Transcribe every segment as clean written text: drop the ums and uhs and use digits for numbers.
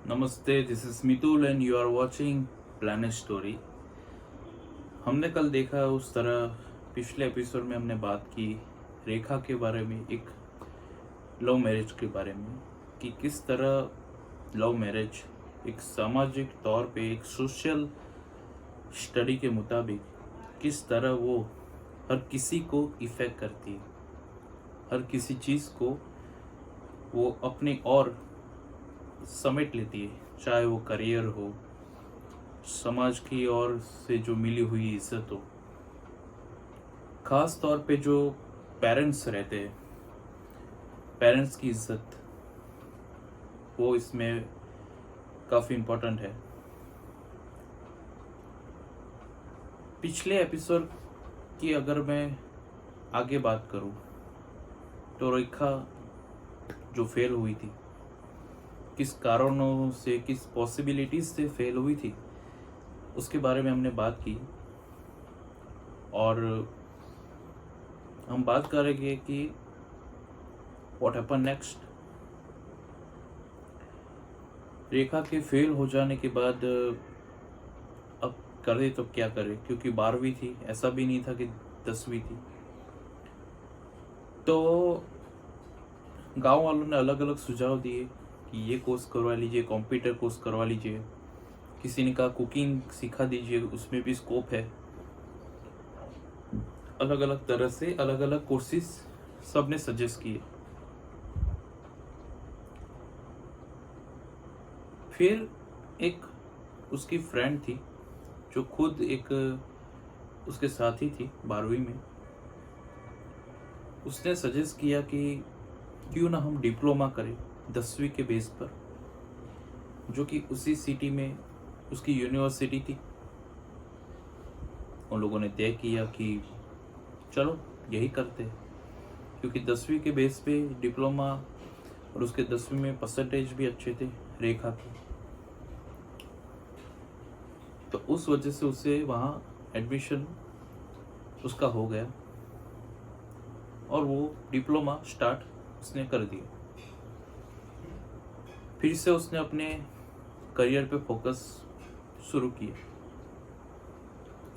नमस्ते, this is Mitul and you are watching planet story. हमने कल देखा उस तरह पिछले एपिसोड में हमने बात की रेखा के बारे में, एक लव मैरिज के बारे में, कि किस तरह लव मैरिज एक सामाजिक तौर पे, एक सोशल स्टडी के मुताबिक किस तरह वो हर किसी को इफेक्ट करती है, हर किसी चीज़ को वो अपने और समेट लेती है, चाहे वो करियर हो, समाज की ओर से जो मिली हुई इज्जत हो। खास तौर पे जो पेरेंट्स रहते हैं, पेरेंट्स की इज्जत, वो इसमें काफ़ी इम्पोर्टेंट है। पिछले एपिसोड की अगर मैं आगे बात करूं तो रेखा जो फेल हुई थी, किस कारणों से, किस पॉसिबिलिटीज से फेल हुई थी, उसके बारे में हमने बात की। और हम बात करेंगे कि व्हाट हैपन नेक्स्ट। रेखा के फेल हो जाने के बाद अब करे तो क्या करे, क्योंकि 12वीं थी, ऐसा भी नहीं था कि 10वीं थी। तो गांव वालों ने अलग अलग सुझाव दिए कि ये कोर्स करवा लीजिए, कंप्यूटर कोर्स करवा लीजिए। किसी ने कहा कुकिंग सिखा दीजिए, उसमें भी स्कोप है। अलग अलग तरह से अलग अलग कोर्सेज सब ने सजेस्ट किए। फिर एक उसकी फ्रेंड थी जो खुद एक उसके साथी थी 12वीं में, उसने सजेस्ट किया कि क्यों ना हम डिप्लोमा करें 10वीं के बेस पर, जो कि उसी सिटी में उसकी यूनिवर्सिटी थी। उन लोगों ने तय किया कि चलो यही करते हैं, क्योंकि 10वीं के बेस पे डिप्लोमा, और उसके 10वीं में परसेंटेज भी अच्छे थे रेखा के, तो उस वजह से उसे वहाँ एडमिशन उसका हो गया और वो डिप्लोमा स्टार्ट उसने कर दिया। फिर से उसने अपने करियर पे फोकस शुरू किया।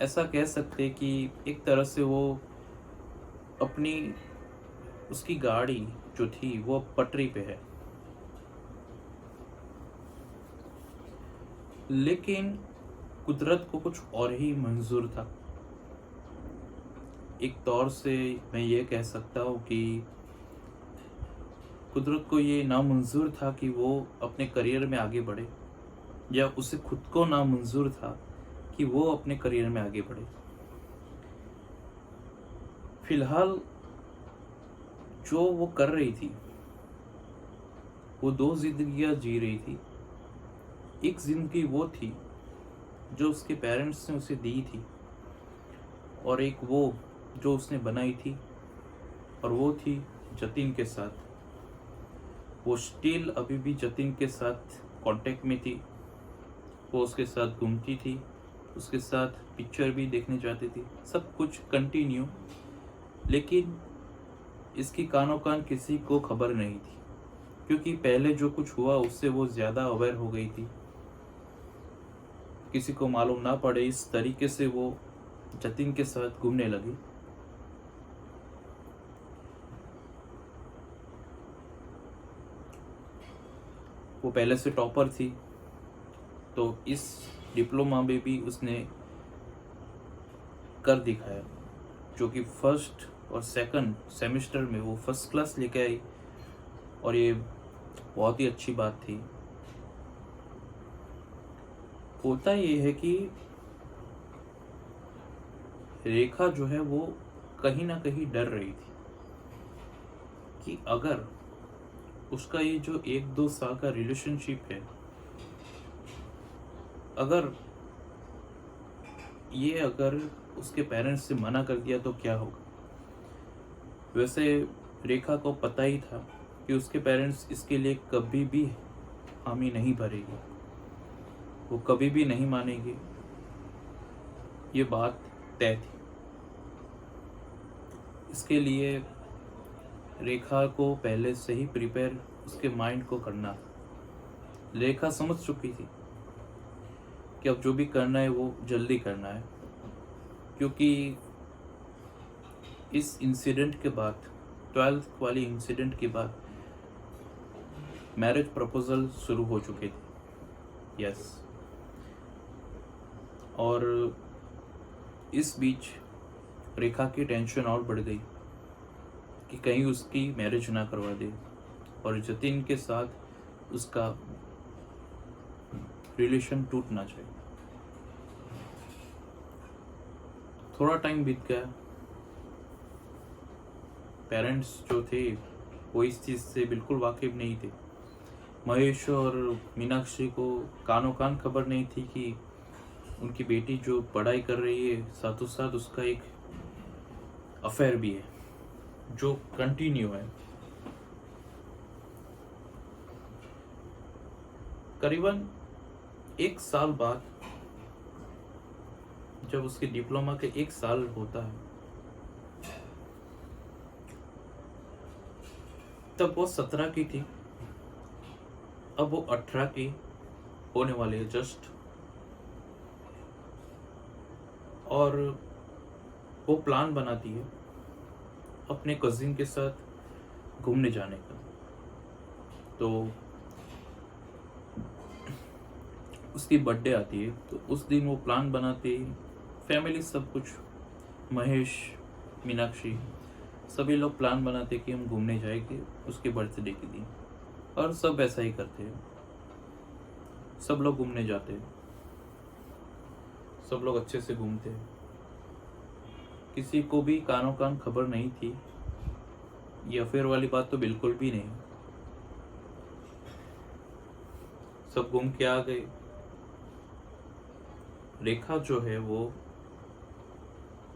ऐसा कह सकते कि एक तरह से वो अपनी, उसकी गाड़ी जो थी वो पटरी पे है। लेकिन कुदरत को कुछ और ही मंजूर था। एक तौर से मैं ये कह सकता हूँ कि कुदरत को ये नामंजूर था कि वो अपने करियर में आगे बढ़े, या उसे खुद को नामंजूर था कि वो अपने करियर में आगे बढ़े। फिलहाल जो वो कर रही थी, वो 2 जिंदगियां जी रही थी। एक जिंदगी वो थी जो उसके पेरेंट्स ने उसे दी थी, और एक वो जो उसने बनाई थी, और वो थी जतिन के साथ। वो स्टिल अभी भी जतिन के साथ कांटेक्ट में थी। वो उसके साथ घूमती थी, उसके साथ पिक्चर भी देखने जाती थी, सब कुछ कंटिन्यू। लेकिन इसकी कानो कान किसी को खबर नहीं थी, क्योंकि पहले जो कुछ हुआ उससे वो ज़्यादा अवेयर हो गई थी। किसी को मालूम ना पड़े इस तरीके से वो जतिन के साथ घूमने लगी। वो पहले से टॉपर थी, तो इस डिप्लोमा में भी उसने कर दिखाया, जो कि फर्स्ट और सेकंड सेमेस्टर में वो फर्स्ट क्लास लेके आई, और ये बहुत ही अच्छी बात थी। होता ये है कि रेखा जो है वो कहीं ना कहीं डर रही थी कि अगर उसका ये जो 1-2 साल का रिलेशनशिप है, अगर उसके पेरेंट्स से मना कर दिया तो क्या होगा। वैसे रेखा को पता ही था कि उसके पेरेंट्स इसके लिए कभी भी हामी नहीं भरेगी, वो कभी भी नहीं मानेगी, ये बात तय थी। इसके लिए रेखा को पहले से ही प्रिपेयर उसके माइंड को करना था रेखा समझ चुकी थी कि अब जो भी करना है वो जल्दी करना है, क्योंकि इस इंसिडेंट के बाद, 12th वाली इंसिडेंट के बाद मैरिज प्रपोजल शुरू हो चुके थे। यस। और इस बीच रेखा की टेंशन और बढ़ गई कि कहीं उसकी मैरिज ना करवा दे और जतिन के साथ उसका रिलेशन टूट ना जाए। थोड़ा टाइम बीत गया। पेरेंट्स जो थे वो इस चीज़ से बिल्कुल वाकिफ नहीं थे। महेश और मीनाक्षी को कानों कान खबर नहीं थी कि उनकी बेटी जो पढ़ाई कर रही है साथों साथ उसका एक अफेयर भी है जो कंटिन्यू है। करीबन 1 साल बाद, जब उसके डिप्लोमा के 1 साल होता है, तब वो 17 की थी, अब वो 18 की होने वाली है जस्ट। और वो प्लान बनाती है अपने कजिन के साथ घूमने जाने का। तो उसकी बर्थडे आती है, तो उस दिन वो प्लान बनाती है, फैमिली सब कुछ, महेश, मीनाक्षी, सभी लोग प्लान बनाते कि हम घूमने जाएंगे उसके बर्थडे के दिन। और सब ऐसा ही करते हैं, सब लोग घूमने जाते हैं, सब लोग अच्छे से घूमते हैं। किसी को भी कानों कान खबर नहीं थी, ये अफेयर वाली बात तो बिल्कुल भी नहीं। सब घूम के आ गए। रेखा जो है वो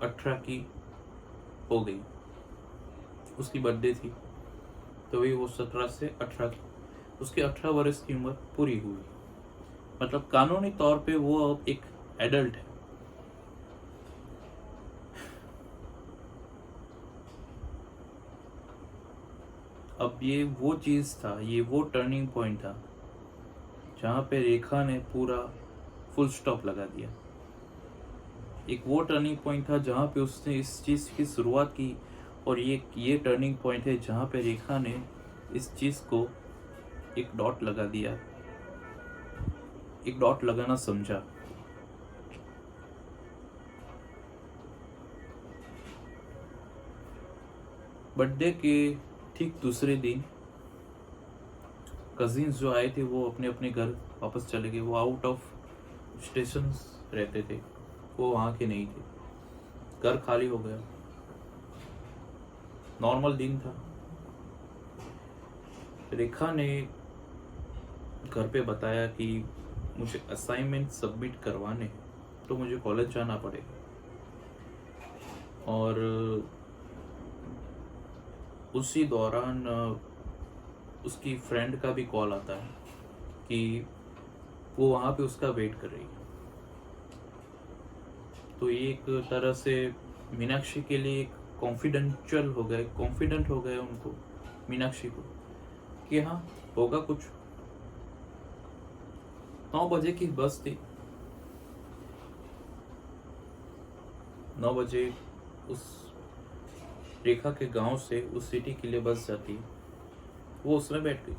18 की हो गई, उसकी बर्थडे थी, तो वही वो 17 से 18 उसकी 18 वर्ष की उम्र पूरी हुई। मतलब कानूनी तौर पे वो अब एक एडल्ट है। अब ये वो चीज था, ये वो टर्निंग पॉइंट था जहां पे रेखा ने पूरा फुल स्टॉप लगा दिया। एक वो टर्निंग पॉइंट था जहां पे उसने इस चीज की शुरुआत की, और ये टर्निंग पॉइंट है जहां पे रेखा ने इस चीज को एक डॉट लगा दिया, एक डॉट लगाना समझा। बर्थडे के ठीक दूसरे दिन कजिन्स जो आए थे वो अपने अपने घर वापस चले गए। वो आउट ऑफ स्टेशन रहते थे, वो वहाँ के नहीं थे। घर खाली हो गया। नॉर्मल दिन था। रेखा ने घर पे बताया कि मुझे असाइनमेंट सबमिट करवाने हैं, तो मुझे कॉलेज जाना पड़ेगा। और उसी दौरान उसकी फ्रेंड का भी कॉल आता है कि वो वहाँ पे उसका वेट कर रही है। तो ये एक तरह से मीनाक्षी के लिए एक कॉन्फिडेंट हो गए उनको, मीनाक्षी को, कि हाँ होगा कुछ। 9 बजे की बस थी। 9 बजे उस रेखा के गांव से उस सिटी के लिए बस जाती है। वो उसमें बैठ गई।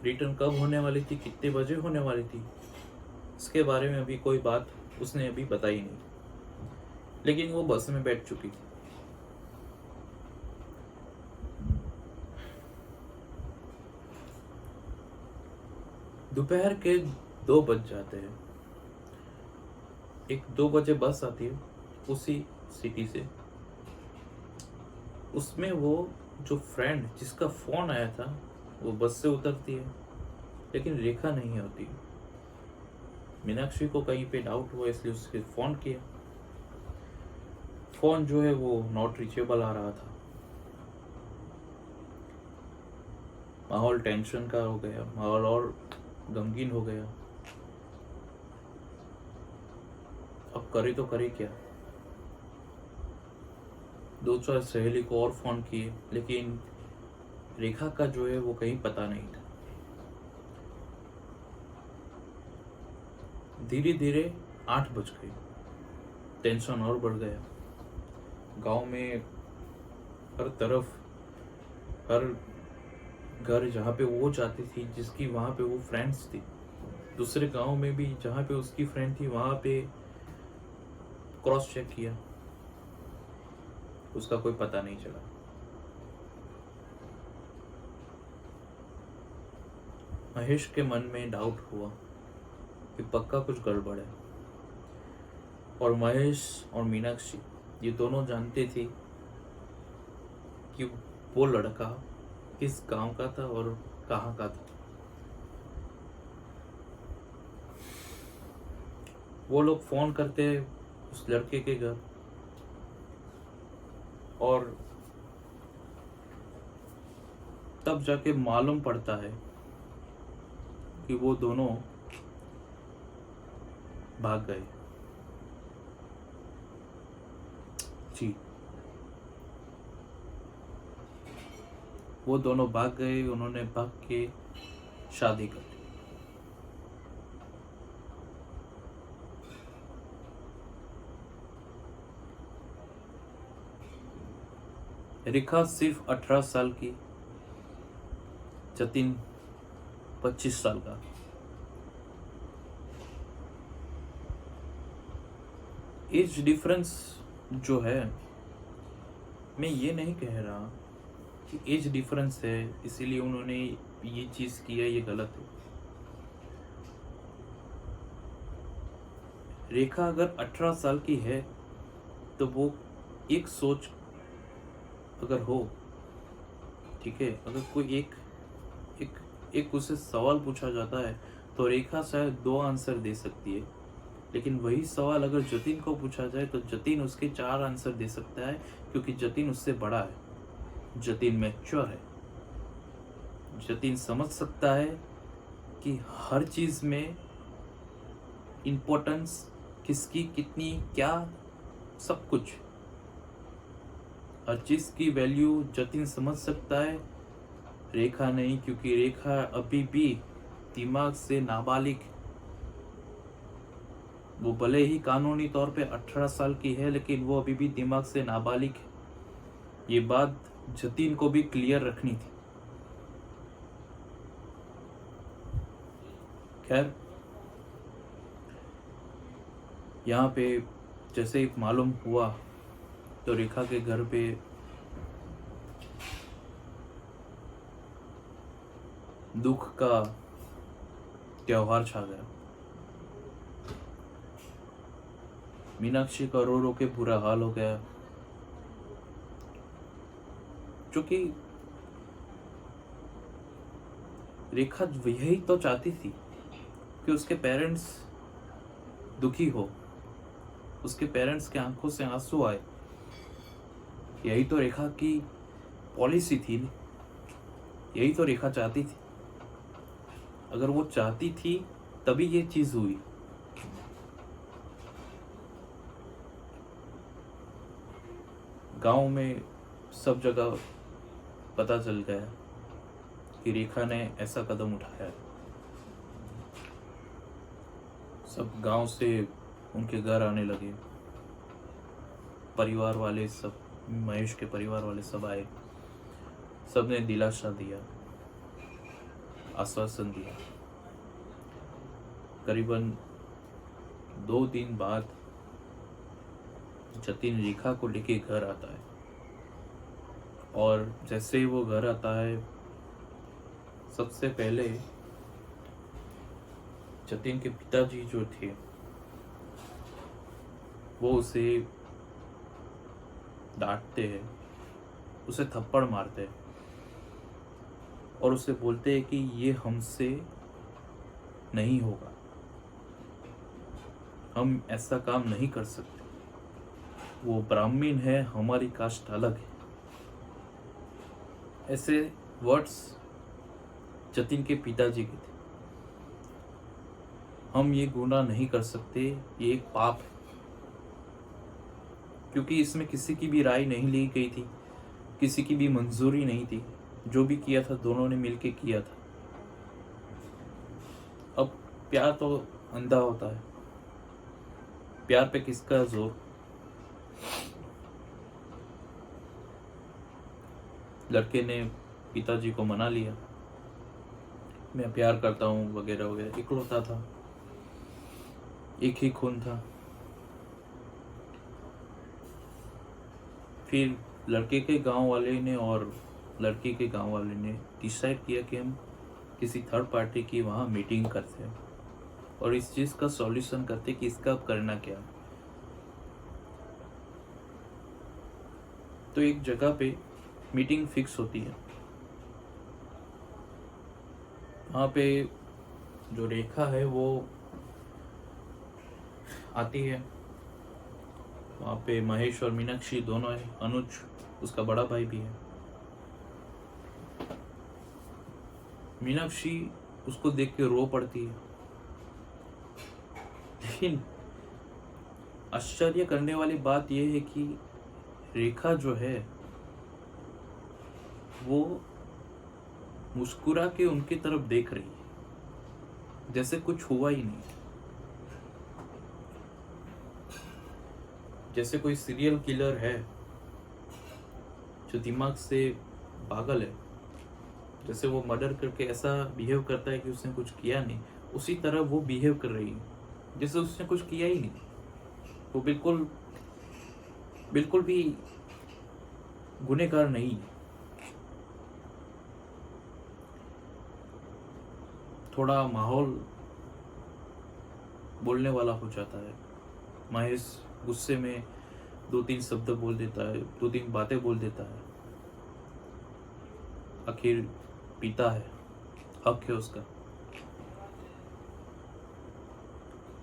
रिटर्न कब होने वाली थी, कितने बजे होने वाली थी, इसके बारे में अभी कोई बात उसने अभी बताई नहीं, लेकिन वो बस में बैठ चुकी थी। दोपहर के 2 बज जाते हैं। एक 2 बजे बस आती है उसी सिटी से। उसमें वो जो फ्रेंड जिसका फोन आया था वो बस से उतरती है, लेकिन रेखा नहीं होती। मीनाक्षी को कहीं पे डाउट हुआ, इसलिए उसके फोन किया। फोन जो है वो नॉट रीचेबल आ रहा था। माहौल टेंशन का हो गया, माहौल और गमगीन हो गया। अब करे तो करे क्या। 2-4 सहेली को और फोन किए, लेकिन रेखा का जो है वो कहीं पता नहीं था। धीरे धीरे 8 बज गए। टेंशन और बढ़ गया। गांव में हर तरफ, हर घर जहाँ पे वो जाती थी, जिसकी वहाँ पे वो फ्रेंड्स थी, दूसरे गांव में भी जहाँ पे उसकी फ्रेंड थी वहाँ पे क्रॉस चेक किया, उसका कोई पता नहीं चला। महेश के मन में डाउट हुआ कि पक्का कुछ गड़बड़ है। और महेश और मीनाक्षी ये दोनों जानते थे कि वो लड़का किस गांव का था और कहाँ का था। वो लोग फोन करते उस लड़के के घर और तब जाके मालूम पड़ता है कि वो दोनों भाग गए। जी, वो दोनों भाग गए। उन्होंने भाग के शादी कर ली। रेखा सिर्फ 18 साल की, जतिन 25 साल का। एज डिफरेंस जो है, मैं ये नहीं कह रहा कि एज डिफरेंस है इसीलिए उन्होंने ये चीज किया, ये गलत है। रेखा अगर 18 साल की है तो वो एक सोच अगर हो, ठीक है, अगर कोई एक उससे सवाल पूछा जाता है तो रेखा शायद 2 आंसर दे सकती है, लेकिन वही सवाल अगर जतिन को पूछा जाए तो जतिन उसके 4 आंसर दे सकता है, क्योंकि जतिन उससे बड़ा है, जतिन मैच्योर है, जतिन समझ सकता है कि हर चीज में इम्पोर्टेंस किसकी कितनी, क्या, सब कुछ, हर चीज की वैल्यू जतिन समझ सकता है, रेखा नहीं, क्योंकि रेखा अभी भी दिमाग से नाबालिग। वो भले ही कानूनी तौर पे 18 साल की है, लेकिन वो अभी भी दिमाग से नाबालिग है। ये बात जतिन को भी क्लियर रखनी थी। खैर, यहाँ पे जैसे ही मालूम हुआ तो रेखा के घर पे दुख का त्योहार छा गया। मीनाक्षी का रो रो के बुरा हाल हो गया, क्योंकि रेखा यही तो चाहती थी कि उसके पेरेंट्स दुखी हो, उसके पेरेंट्स के आंखों से आंसू आए। यही तो रेखा की पॉलिसी थी, यही तो रेखा चाहती थी। अगर वो चाहती थी तभी ये चीज हुई। गांव में सब जगह पता चल गया कि रेखा ने ऐसा कदम उठाया है। सब गांव से उनके घर आने लगे, परिवार वाले सब, महेश के परिवार वाले सब आए, सबने दिलासा दिया, आश्वासन दिया। करीबन 2 दिन बाद जतिन रेखा को लेके घर आता है, और जैसे ही वो घर आता है सबसे पहले जतिन के पिताजी जो थे वो उसे डांटते हैं, उसे थप्पड़ मारते हैं और उसे बोलते हैं कि ये हमसे नहीं होगा, हम ऐसा काम नहीं कर सकते, वो ब्राह्मण है, हमारी कास्ट अलग है। ऐसे वर्ड्स जतिन के पिताजी के थे। हम ये गुनाह नहीं कर सकते, ये एक पाप है, क्योंकि इसमें किसी की भी राय नहीं ली गई थी, किसी की भी मंजूरी नहीं थी। जो भी किया था दोनों ने मिलके किया था। अब प्यार तो अंधा होता है, प्यार पे किसका जोर। लड़के ने पिताजी को मना लिया, मैं प्यार करता हूँ वगैरह वगैरह। इकलौता था, एक ही खून था। फिर लड़के के गांव वाले ने और लड़की के गांव वाले ने डिसाइड किया कि हम किसी थर्ड पार्टी की वहाँ मीटिंग करते हैं और इस चीज़ का सॉल्यूशन करते कि इसका करना क्या। तो एक जगह पे मीटिंग फिक्स होती है। वहाँ पे जो रेखा है वो आती है। वहाँ पे महेश और मीनाक्षी दोनों है, अनुज उसका बड़ा भाई भी है। मीनाक्षी उसको देख के रो पड़ती है, लेकिन आश्चर्य करने वाली बात यह है कि रेखा जो है वो मुस्कुरा के उनकी तरफ देख रही है जैसे कुछ हुआ ही नहीं, जैसे कोई सीरियल किलर है जो दिमाग से पागल है, जैसे वो मर्डर करके ऐसा बिहेव करता है कि उसने कुछ किया नहीं, उसी तरह वो बिहेव कर रही है जैसे उसने कुछ किया ही नहीं। वो बिल्कुल भी गुनहगार नहीं है। थोड़ा माहौल बोलने वाला हो जाता है। महेश गुस्से में 2-3 शब्द बोल देता है, 2-3 बातें बोल देता है। आखिर पिता है, हक है उसका।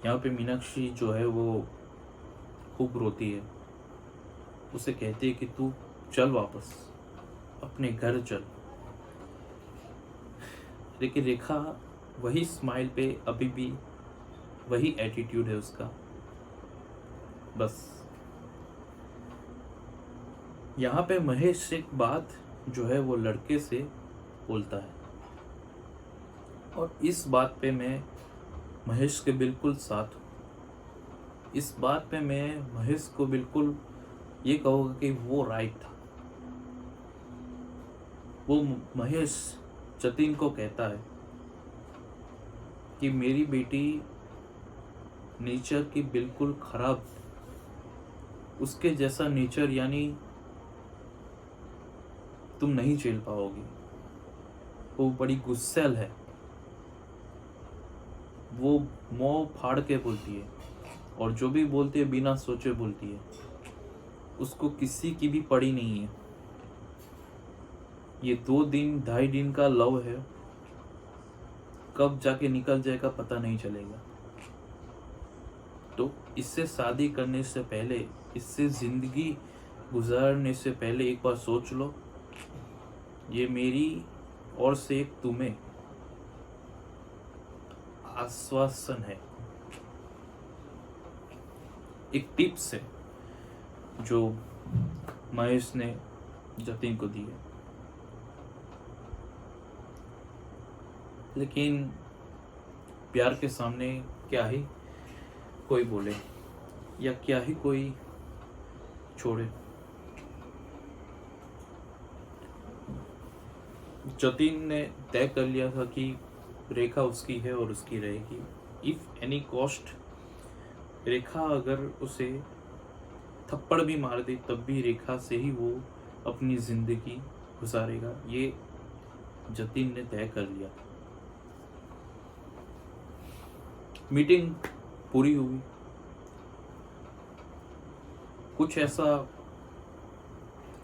यहाँ पे मीनाक्षी जो है वो खूब रोती है, उसे कहती है कि तू चल वापस अपने घर चल। लेकिन रेखा वही स्माइल पे, अभी भी वही एटीट्यूड है उसका। बस यहाँ पे महेश एक बात जो है वो लड़के से बोलता है और इस बात पे मैं महेश के बिल्कुल साथ हूँ। इस बात पे मैं महेश को बिल्कुल ये कहूँगा कि वो राइट था। वो महेश जतिन को कहता है कि मेरी बेटी नेचर की बिल्कुल खराब, उसके जैसा नेचर यानी तुम नहीं झेल पाओगी। वो बड़ी गुस्सैल है, वो मुंह फाड़ के बोलती है और जो भी बोलती है बिना सोचे बोलती है। उसको किसी की भी पड़ी नहीं है। ये 2-2.5 दिन का लव है, कब जाके निकल जाएगा पता नहीं चलेगा। तो इससे शादी करने से पहले, इससे जिंदगी गुजारने से पहले एक बार सोच लो। ये मेरी ओर से एक तुम्हें आश्वासन है, एक टिप्स है जो महेश ने जतिन को दी है। लेकिन प्यार के सामने क्या ही कोई बोले या क्या ही कोई छोड़े। जतिन ने तय कर लिया था कि रेखा उसकी है और उसकी रहेगी। इफ एनी कॉस्ट, रेखा अगर उसे थप्पड़ भी मार दे तब भी रेखा से ही वो अपनी जिंदगी गुजारेगा, ये जतिन ने तय कर लिया। मीटिंग पूरी हुई। कुछ ऐसा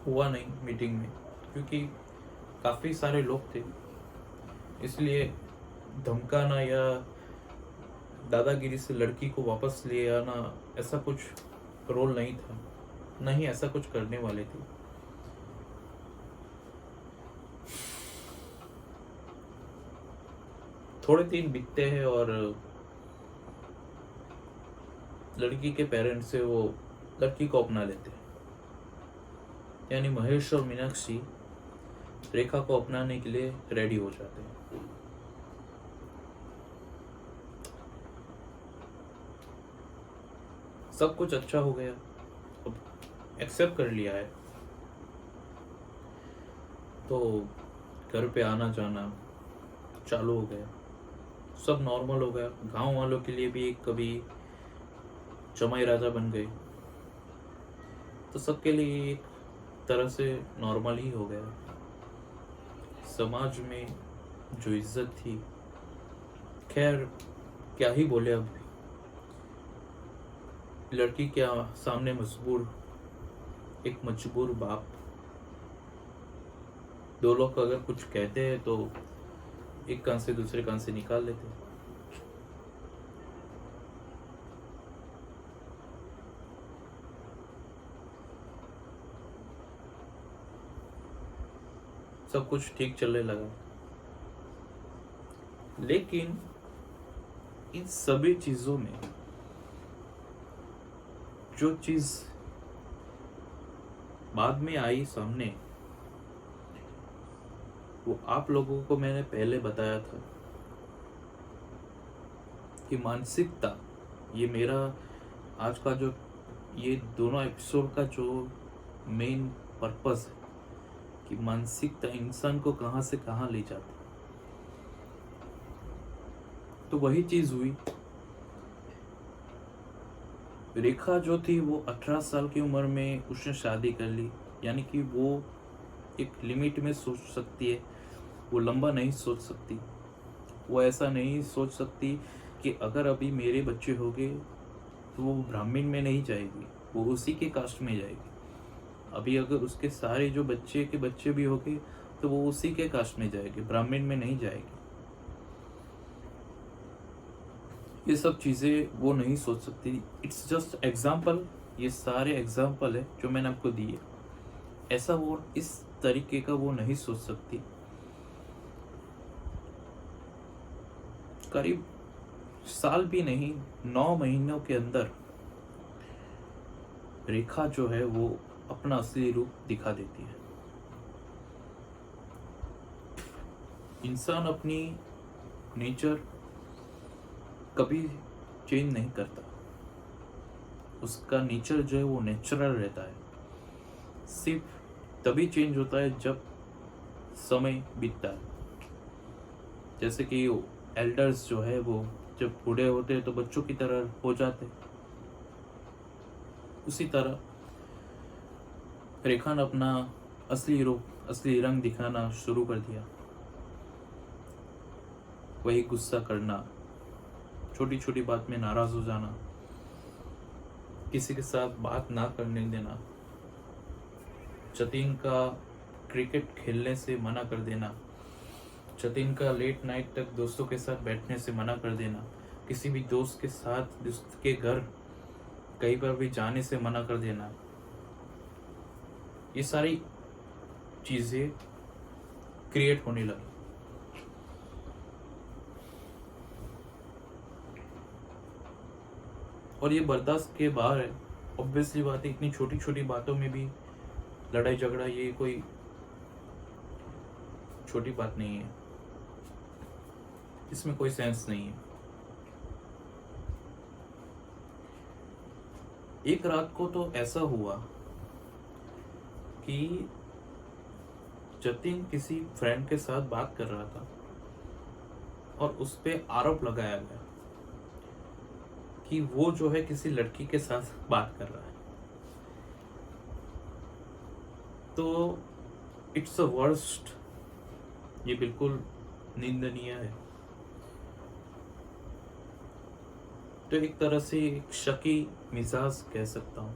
हुआ नहीं मीटिंग में, क्योंकि काफी सारे लोग थे, इसलिए धमकाना या दादागिरी से लड़की को वापस ले आना ऐसा कुछ रोल नहीं था, नहीं ऐसा कुछ करने वाले थे। थोड़े दिन बीतते हैं और लड़की के पेरेंट्स से वो लड़की को अपना लेते हैं। यानी महेश और मीनाक्षी रेखा को अपनाने के लिए रेडी हो जाते हैं। सब कुछ अच्छा हो गया, अब एक्सेप्ट कर लिया है, तो घर पे आना जाना चालू हो गया, सब नॉर्मल हो गया। गांव वालों के लिए भी एक कभी जमाई राजा बन गए, तो सबके लिए एक तरह से नॉर्मल ही हो गया। समाज में जो इज्जत थी, खैर क्या ही बोले, अब लड़की के सामने मजबूर, एक मजबूर बाप, दो लोग अगर कुछ कहते हैं तो एक कान से दूसरे कान से निकाल लेते हैं। सब कुछ ठीक चलने लगा, लेकिन इन सभी चीजों में जो चीज बाद में आई सामने, वो आप लोगों को मैंने पहले बताया था कि मानसिकता, ये मेरा आज का जो ये दोनों एपिसोड का जो मेन पर्पस है कि मानसिकता इंसान को कहाँ से कहाँ ले जाती। तो वही चीज हुई। रेखा जो थी वो 18 साल की उम्र में उसने शादी कर ली, यानी कि वो एक लिमिट में सोच सकती है, वो लंबा नहीं सोच सकती। वो ऐसा नहीं सोच सकती कि अगर अभी मेरे बच्चे हो गए तो वो ब्राह्मण में नहीं जाएगी, वो उसी के कास्ट में जाएगी। अभी अगर उसके सारे जो बच्चे के बच्चे भी हो गए तो वो उसी के कास्ट में जाएगी, ब्राह्मण में नहीं जाएगी। ये सब चीज़ें वो नहीं सोच सकती। इट्स जस्ट एग्जाम्पल, ये सारे एग्जाम्पल है जो मैंने आपको दिए। ऐसा वो इस तरीके का वो नहीं सोच सकती। करीब साल भी नहीं, 9 महीनों के अंदर रेखा जो है वो अपना असली रूप दिखा देती है। इंसान अपनी नेचर कभी चेंज नहीं करता, उसका नेचर जो है वो नेचुरल रहता है। सिर्फ तभी चेंज होता है जब समय बीतता है। जैसे कि एल्डर्स जो है वो जब बूढ़े होते हैं तो बच्चों की तरह हो जाते, उसी तरह रेखा ने अपना असली रूप, असली रंग दिखाना शुरू कर दिया। वही गुस्सा करना, छोटी छोटी बात में नाराज हो जाना, किसी के साथ बात ना करने देना, जतिन का क्रिकेट खेलने से मना कर देना, जतिन का लेट नाइट तक दोस्तों के साथ बैठने से मना कर देना, किसी भी दोस्त के साथ दोस्त के घर कहीं पर भी जाने से मना कर देना, ये सारी चीजें क्रिएट होने लगी। और ये बर्दाश्त के बाहर है। ऑब्वियसली बात है, इतनी छोटी छोटी बातों में भी लड़ाई झगड़ा, ये कोई छोटी बात नहीं है, इसमें कोई सेंस नहीं है। एक रात को तो ऐसा हुआ कि जतिन किसी फ्रेंड के साथ बात कर रहा था और उस पे आरोप लगाया गया कि वो जो है किसी लड़की के साथ बात कर रहा है। तो इट्स अ वर्स्ट, ये बिल्कुल निंदनीय है। तो एक तरह से एक शकी मिजाज कह सकता हूं।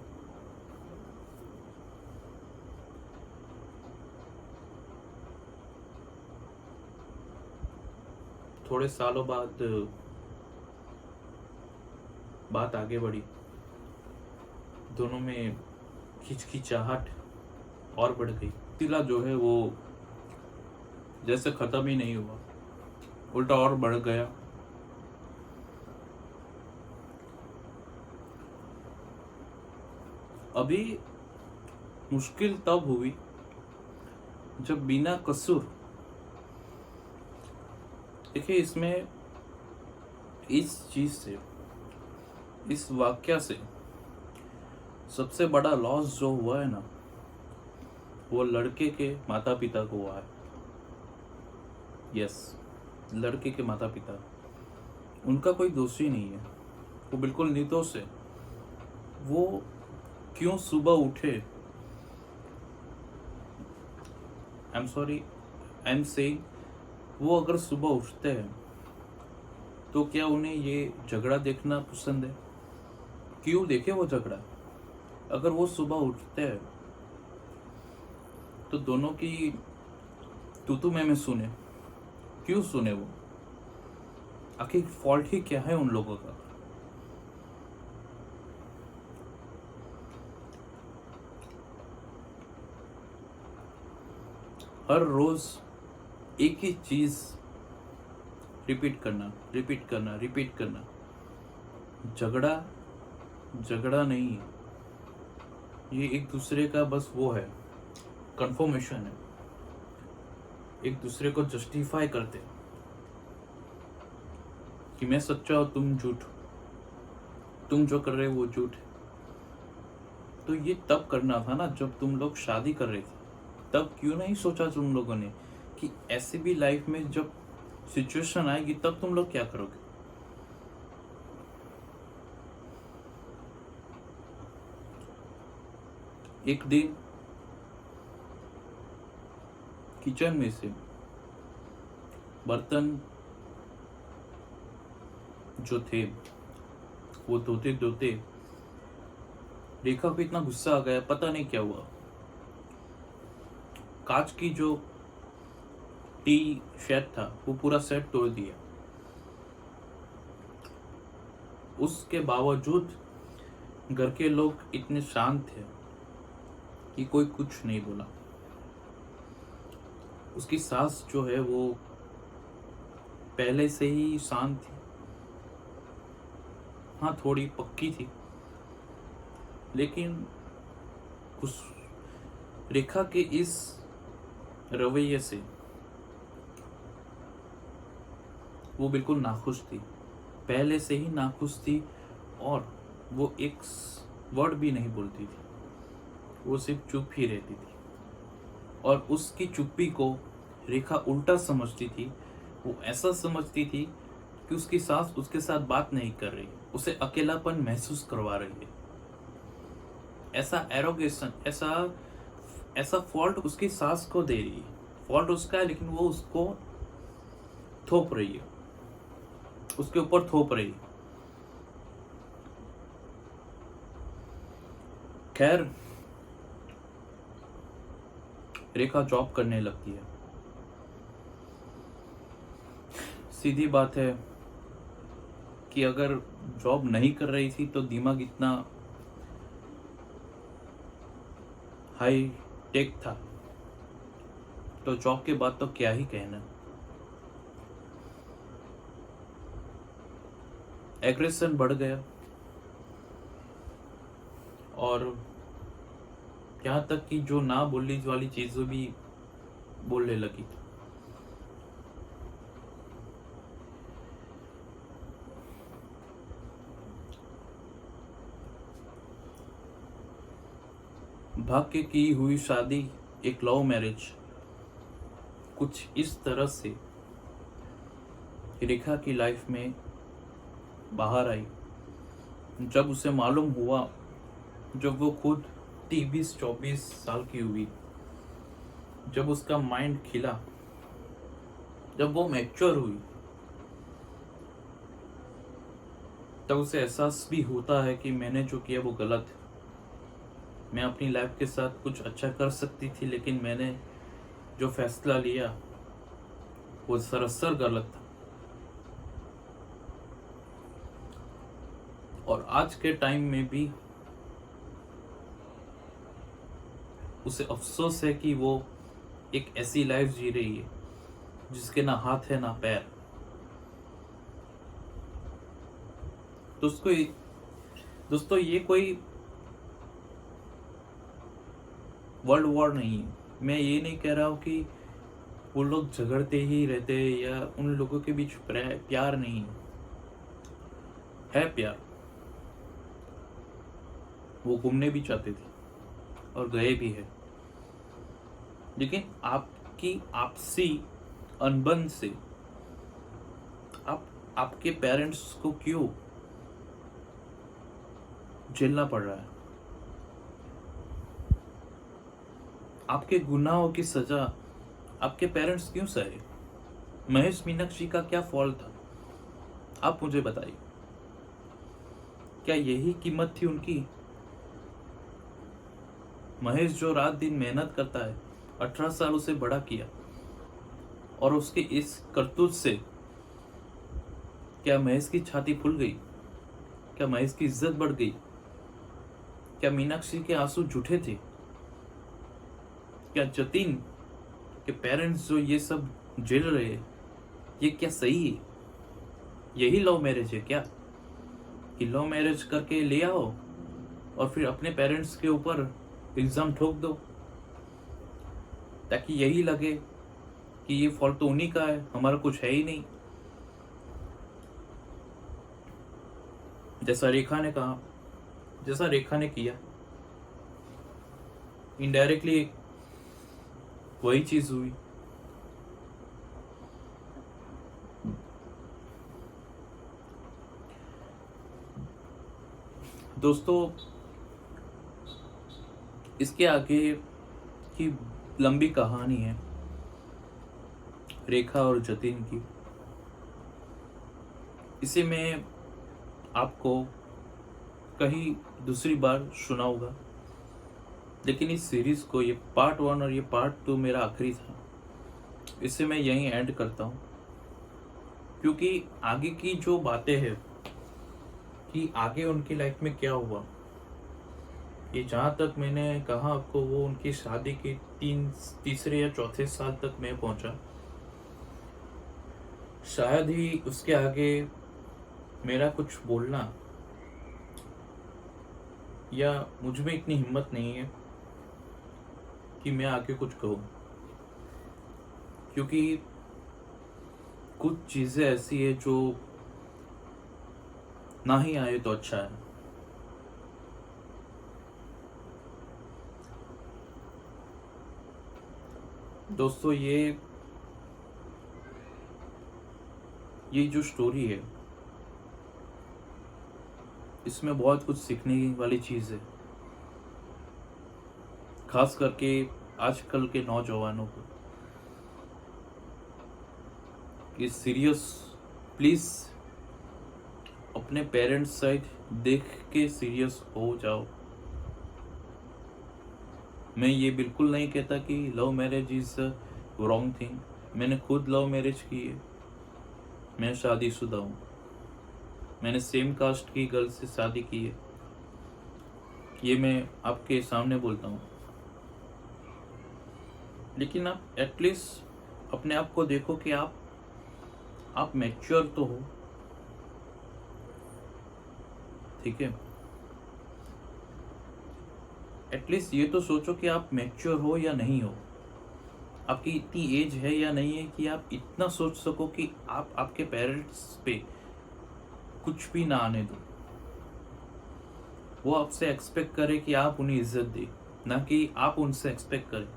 थोड़े सालों बाद बात आगे बढ़ी, दोनों में खिचखिचाहट और बढ़ गई। सिलसिला जो है वो जैसे खत्म ही नहीं हुआ, उल्टा और बढ़ गया। अभी मुश्किल तब हुई जब बिना कसूर, देखिए इसमें इस चीज से, इस वाक्य से सबसे बड़ा लॉस जो हुआ है ना, वो लड़के के माता पिता को हुआ है। यस, लड़के के माता पिता, उनका कोई दोष ही नहीं है, वो बिल्कुल निर्दोष है। वो क्यों सुबह उठे, I am sorry, I am saying, वो अगर सुबह उठते हैं तो क्या उन्हें ये झगड़ा देखना पसंद है? क्यों देखे वो झगड़ा? अगर वो सुबह उठते हैं तो दोनों की तू मैं सुने, क्यों सुने वो? आखिर फॉल्ट ही क्या है उन लोगों का? हर रोज एक ही चीज रिपीट करना, रिपीट करना, रिपीट करना। झगड़ा झगड़ा नहीं है, ये एक दूसरे का बस वो है, कंफर्मेशन है, एक दूसरे को जस्टिफाई करते कि मैं सच्चा और तुम झूठ, तुम जो कर रहे हो वो झूठ। तो ये तब करना था ना जब तुम लोग शादी कर रहे थे। तब क्यों नहीं सोचा तुम लोगों ने कि ऐसे भी लाइफ में जब सिचुएशन आएगी तब तुम लोग क्या करोगे? एक दिन किचन में से बर्तन जो थे वो धोते धोते रेखा को इतना गुस्सा आ गया, पता नहीं क्या हुआ। कांच की जो टी शेड था वो पूरा सेट तोड़ दिया। उसके बावजूद घर के लोग इतने शांत थे कि कोई कुछ नहीं बोला। उसकी सास जो है वो पहले से ही शांत थी, हाँ थोड़ी पक्की थी, लेकिन उस रेखा के इस रवैये से वो बिल्कुल नाखुश थी, पहले से ही नाखुश थी। और वो एक वर्ड भी नहीं बोलती थी, वो सिर्फ चुप ही रहती थी। और उसकी चुप्पी को रेखा उल्टा समझती थी। वो ऐसा समझती थी कि उसकी सास उसके साथ बात नहीं कर रही, उसे अकेलापन महसूस करवा रही है। ऐसा एरोगेशन, ऐसा फॉल्ट उसकी सास को दे रही है। फॉल्ट उसका है लेकिन वो उसको थोप रही है, उसके ऊपर थोप रही है। खैर, रेखा जॉब करने लगती है। सीधी बात है कि अगर जॉब नहीं कर रही थी तो दिमाग इतना हाई टेक था, तो जॉब के बाद तो क्या ही कहना। एग्रेशन बढ़ गया और यहाँ तक कि जो ना बोलने वाली चीजें भी बोलने लगी। भाग्य की हुई शादी, एक लव मैरिज, कुछ इस तरह से रेखा की लाइफ में बाहर आई। जब उसे मालूम हुआ, जब वो खुद 23-24 साल की हुई, जब उसका माइंड खिला, जब वो मैच्योर हुई, तब उसे एहसास भी होता है कि मैंने जो किया वो गलत है। मैं अपनी लाइफ के साथ कुछ अच्छा कर सकती थी, लेकिन मैंने जो फैसला लिया वो सरासर गलत था। और आज के टाइम में भी उसे अफसोस है कि वो एक ऐसी लाइफ जी रही है जिसके ना हाथ है ना पैर। दोस्तों ये कोई वर्ल्ड वॉर नहीं है। मैं ये नहीं कह रहा हूँ कि वो लोग झगड़ते ही रहते हैं या उन लोगों के बीच प्यार नहीं है प्यार। वो घूमने भी चाहते थे और गए भी है, लेकिन आपकी आपसी अनबन से आपके पेरेंट्स को क्यों झेलना पड़ रहा है? आपके गुनाहों की सजा आपके पेरेंट्स क्यों सहे? महेश मीनाक्षी का क्या फॉल्ट था? आप मुझे बताइए, क्या यही कीमत थी उनकी? महेश जो रात दिन मेहनत करता है, 18 साल उसे बड़ा किया, और उसके इस करतूत से क्या महेश की छाती फूल गई? क्या महेश की इज्जत बढ़ गई? क्या मीनाक्षी के आंसू झूठे थे? क्या जतिन के पेरेंट्स जो ये सब झेल रहे हैं, ये क्या सही है? यही लव मैरिज है क्या? कि लव मैरिज करके ले आओ और फिर अपने पेरेंट्स के ऊपर इल्जाम ठोक दो, ताकि यही लगे कि ये फॉल्ट तो उन्हीं का है, हमारा कुछ है ही नहीं। जैसा रेखा ने कहा, जैसा रेखा ने किया, इनडायरेक्टली वही चीज हुई। दोस्तों, इसके आगे की लंबी कहानी है रेखा और जतिन की। इसे मैं आपको कहीं दूसरी बार सुनाऊंगा, लेकिन इस सीरीज को, ये पार्ट 1 और ये पार्ट 2 मेरा आखिरी था, इसे मैं यहीं एंड करता हूँ। क्योंकि आगे की जो बातें हैं कि आगे उनकी लाइफ में क्या हुआ, ये जहाँ तक मैंने कहा आपको, वो उनकी शादी के तीसरे या चौथे साल तक मैं पहुंचा। शायद ही उसके आगे मेरा कुछ बोलना या मुझ में इतनी हिम्मत नहीं है कि मैं आगे कुछ कहूँ, क्योंकि कुछ चीजें ऐसी है जो ना ही आए तो अच्छा है। दोस्तों, ये जो स्टोरी है, इसमें बहुत कुछ सीखने वाली चीज है, खास करके आजकल के नौजवानों को। ये सीरियस, प्लीज अपने पेरेंट्स साइड देख के सीरियस हो जाओ। मैं ये बिल्कुल नहीं कहता कि love marriage is wrong thing. मैंने खुद लव मैरिज की है, मैं शादीशुदा हूँ, मैंने सेम कास्ट की गर्ल से शादी की है, ये मैं आपके सामने बोलता हूँ। लेकिन आप एटलीस्ट अपने आप को देखो कि आप मैच्योर तो हो, ठीक है? एटलीस्ट ये तो सोचो कि आप मैच्योर हो या नहीं हो, आपकी इतनी एज है या नहीं है कि आप इतना सोच सको कि आप आपके पेरेंट्स पे कुछ भी ना आने दो। वो आपसे एक्सपेक्ट करे कि आप उन्हें इज्जत दे, ना कि आप उनसे एक्सपेक्ट करें।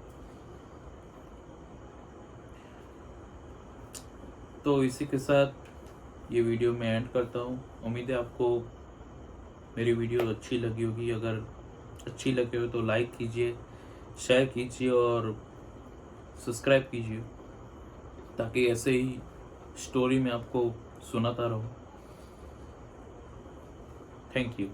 तो इसी के साथ ये वीडियो मैं एंड करता हूँ। उम्मीद है आपको मेरी वीडियो अच्छी लगी होगी। अगर अच्छी लगी हो तो लाइक कीजिए, शेयर कीजिए और सब्सक्राइब कीजिए, ताकि ऐसे ही स्टोरी में आपको सुनाता रहूं। Thank you.